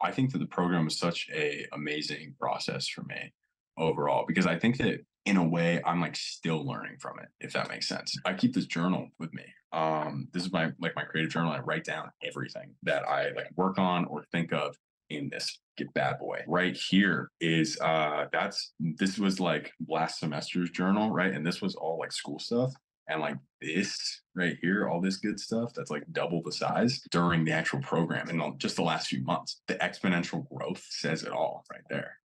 I think that the program was such a amazing process for me overall because I think that in a way I'm like still learning from it, if that makes sense. I keep this journal with me. This is my creative journal. I write down everything that I like work on or think of in this get bad boy. Right here is this was like last semester's journal, right? And this was all like school stuff. And like this right here, all this good stuff that's like double the size during the actual program in just the last few months. The exponential growth says it all right there.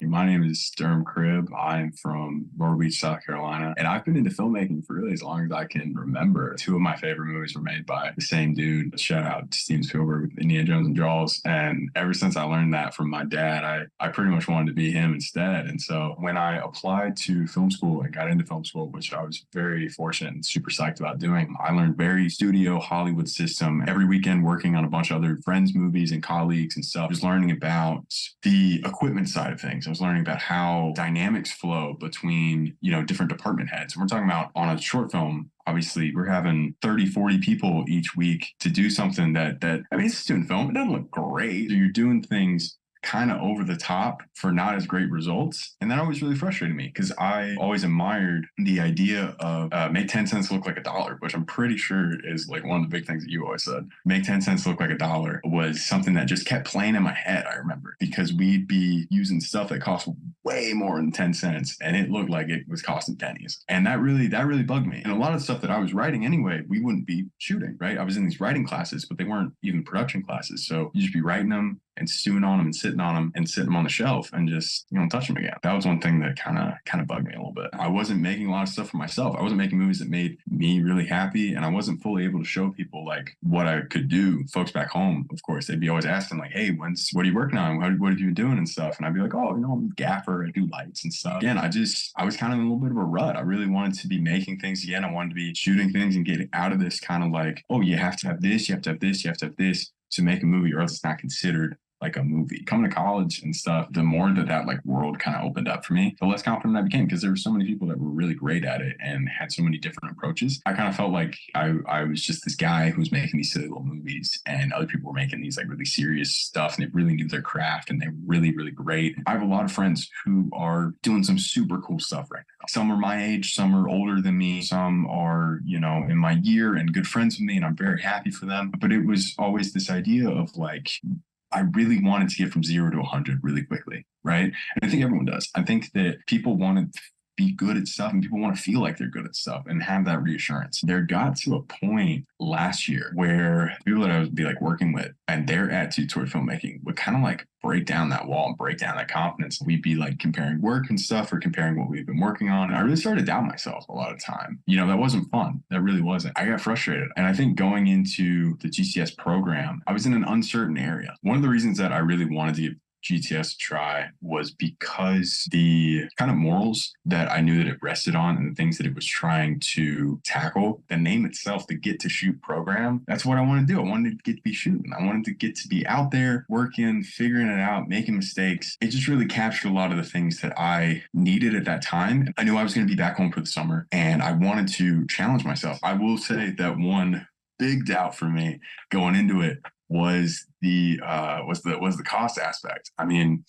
My name is Durham Cribb. I'm from Myrtle Beach, South Carolina, and I've been into filmmaking for really as long as I can remember. Two of my favorite movies were made by the same dude. Shout out to Steven Spielberg with Indiana Jones and Jaws. And ever since I learned that from my dad, I pretty much wanted to be him instead. And so when I applied to film school and got into film school, which I was very fortunate and super psyched about doing, I learned very studio Hollywood system every weekend working on a bunch of other friends' movies and colleagues and stuff, just learning about the equipment side of things. I was learning about how dynamics flow between, different department heads. We're talking about on a short film, obviously we're having 30, 40 people each week to do something it's a student film. It doesn't look great. So you're doing things kind of over the top for not as great results. And that always really frustrated me because I always admired the idea of make 10 cents look like a dollar, which I'm pretty sure is like one of the big things that you always said. Make 10 cents look like a dollar was something that just kept playing in my head, I remember, because we'd be using stuff that cost way more than 10 cents and it looked like it was costing pennies. And that really bugged me. And a lot of stuff that I was writing anyway, we wouldn't be shooting, right? I was in these writing classes, but they weren't even production classes. So you just be writing them and stewing on them and sitting them on the shelf and just, touch them again. That was one thing that kind of bugged me a little bit. I wasn't making a lot of stuff for myself. I wasn't making movies that made me really happy. And I wasn't fully able to show people like what I could do. Folks back home, of course, they'd be always asking like, hey, what are you working on? What have you been doing and stuff? And I'd be like, oh, I'm a gaffer. I do lights and stuff. Again, I was kind of in a little bit of a rut. I really wanted to be making things again. I wanted to be shooting things and getting out of this kind of like, oh, you have to have this, you have to have this, you have to have this to make a movie or else it's not considered like a movie. Coming to college and stuff, the more that like world kind of opened up for me, the less confident I became because there were so many people that were really great at it and had so many different approaches. I kind of felt like I was just this guy who was making these silly little movies and other people were making these like really serious stuff and they really knew their craft and they were really, really great. I have a lot of friends who are doing some super cool stuff right now. Some are my age, some are older than me, some are, in my year and good friends with me and I'm very happy for them. But it was always this idea of like, I really wanted to get from 0 to 100 really quickly, right? And I think everyone does. I think that people want to be good at stuff and people want to feel like they're good at stuff and have that reassurance. There got to a point last year where people that I would be like working with and their attitude toward filmmaking would kind of like break down that wall and break down that confidence. We'd be like comparing work and stuff or comparing what we've been working on. And I really started to doubt myself a lot of time. That wasn't fun. That really wasn't. I got frustrated. And I think going into the GCS program, I was in an uncertain area. One of the reasons that I really wanted to give GTS try was because the kind of morals that I knew that it rested on and the things that it was trying to tackle, the name itself, the Get to Shoot program, that's what I wanted to do. I wanted to get to be shooting. I wanted to get to be out there working, figuring it out, making mistakes. It just really captured a lot of the things that I needed at that time. I knew I was going to be back home for the summer and I wanted to challenge myself. I will say that one big doubt for me going into it was the cost aspect. I mean,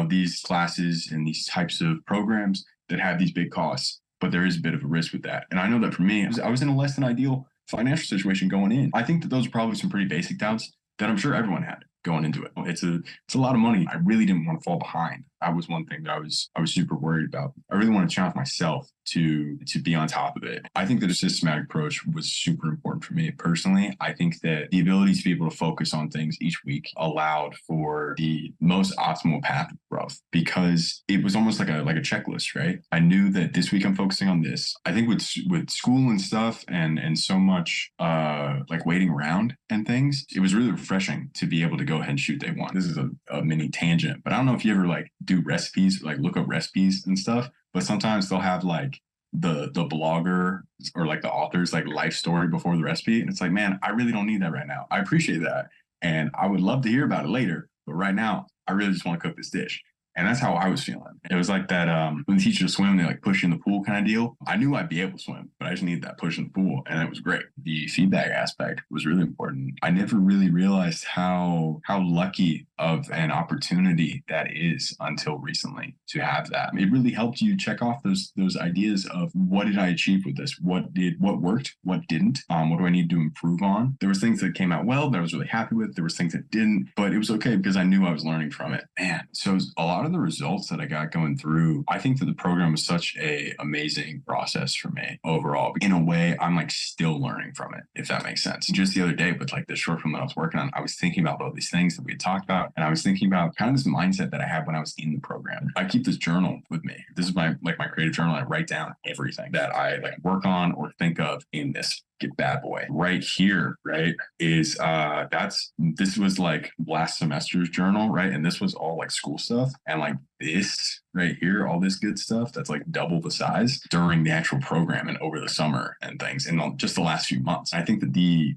these classes and these types of programs that have these big costs, but there is a bit of a risk with that. And I know that for me, I was in a less than ideal financial situation going in. I think that those are probably some pretty basic doubts that I'm sure everyone had going into it. It's a lot of money. I really didn't want to fall behind. That was one thing that I was super worried about. I really want to challenge myself to be on top of it. I think that a systematic approach was super important for me personally. I think that the ability to be able to focus on things each week allowed for the most optimal path of growth because it was almost like a checklist, right? I knew that this week I'm focusing on this. I think with school and stuff and so much like waiting around and things, it was really refreshing to be able to go ahead and shoot day one. This is a mini tangent, but I don't know if you ever like do recipes, like look up recipes and stuff, but sometimes they'll have like the blogger or like the author's like life story before the recipe. And it's like, man, I really don't need that right now. I appreciate that. And I would love to hear about it later. But right now, I really just want to cook this dish. And that's how I was feeling. It was like that when the teachers swim, they like push you in the pool kind of deal. I knew I'd be able to swim, but I just needed that push in the pool. And it was great. The feedback aspect was really important. I never really realized how lucky of an opportunity that is until recently to have that. It really helped you check off those ideas of what did I achieve with this? What worked? What didn't? What do I need to improve on? There was things that came out well that I was really happy with. There was things that didn't, but it was okay because I knew I was learning from it. Man, so a lot of the results that I got going through, I think that the program was such a amazing process for me overall. In a way, I'm like still learning from it, if that makes sense. Just the other day with like the short film that I was working on, I was thinking about all these things that we had talked about, and I was thinking about kind of this mindset that I had when I was in the program. I keep this journal with me. This is my creative journal. I write down everything that I like work on or think of in this bad boy right here, right, is this was like last semester's journal, right? And this was all like school stuff, and like this right here, all this good stuff that's like double the size during the actual program and over the summer and things, and just the last few months. I think that the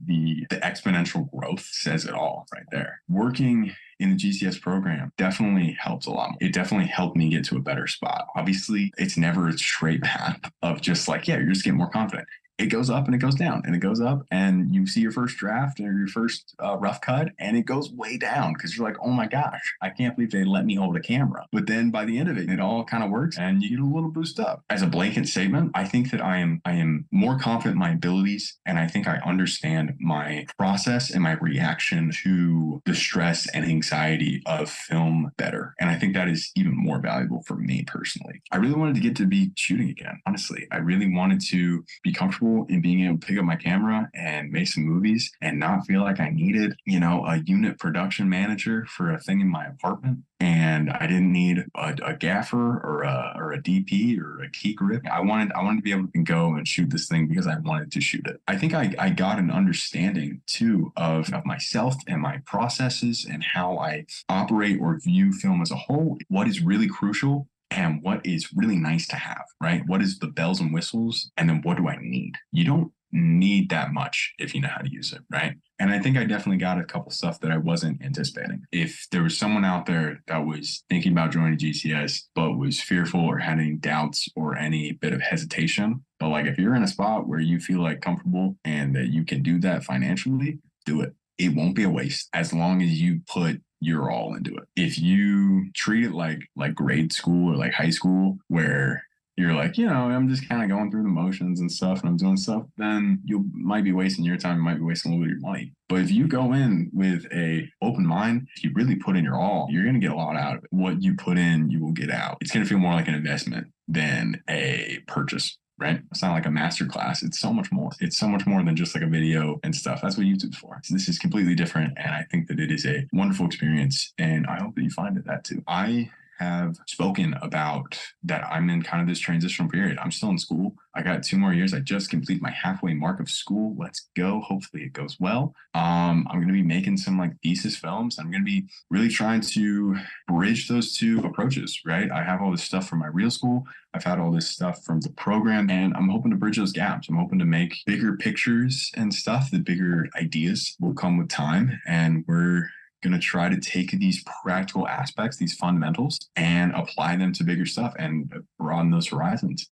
exponential growth says it all right there. Working in the GCS program definitely helps a lot more. It definitely helped me get to a better spot. Obviously, it's never a straight path of just like, yeah, you're just getting more confident. It goes up and it goes down and it goes up, and you see your first draft or your first rough cut, and it goes way down because you're like, oh my gosh, I can't believe they let me hold a camera. But then by the end of it, it all kind of works and you get a little boost up. As a blanket statement, I think that I am more confident in my abilities, and I think I understand my process and my reaction to the stress and anxiety of film better. And I think that is even more valuable for me personally. I really wanted to get to be shooting again. Honestly, I really wanted to be comfortable in being able to pick up my camera and make some movies and not feel like I needed, a unit production manager for a thing in my apartment. And I didn't need a gaffer or a DP or a key grip. I wanted to be able to go and shoot this thing because I wanted to shoot it. I think I got an understanding too of myself and my processes and how I operate or view film as a whole. What is really crucial and what is really nice to have, right? What is the bells and whistles? And then what do I need? You don't need that much if you know how to use it, right? And I think I definitely got a couple stuff that I wasn't anticipating. If there was someone out there that was thinking about joining GCS, but was fearful or had any doubts or any bit of hesitation, but like if you're in a spot where you feel like comfortable and that you can do that financially, do it. It won't be a waste as long as you put your all into it. If you treat it like grade school or like high school, where you're like, I'm just kind of going through the motions and stuff and I'm doing stuff, then you might be wasting your time, you might be wasting a little bit of your money. But if you go in with a open mind, if you really put in your all, you're going to get a lot out of it. What you put in, you will get out. It's going to feel more like an investment than a purchase. Right? It's not like a master class. It's so much more. It's so much more than just like a video and stuff. That's what YouTube's for. So this is completely different. And I think that it is a wonderful experience. And I hope that you find it that too. I have spoken about that I'm in kind of this transitional period. I'm still in school. I got 2 more years. I just completed my halfway mark of school. Let's go. Hopefully it goes well. I'm going to be making some like thesis films. I'm going to be really trying to bridge those two approaches, right? I have all this stuff from my real school. I've had all this stuff from the program, and I'm hoping to bridge those gaps. I'm hoping to make bigger pictures and stuff. The bigger ideas will come with time, and we're going to try to take these practical aspects, these fundamentals, and apply them to bigger stuff and broaden those horizons.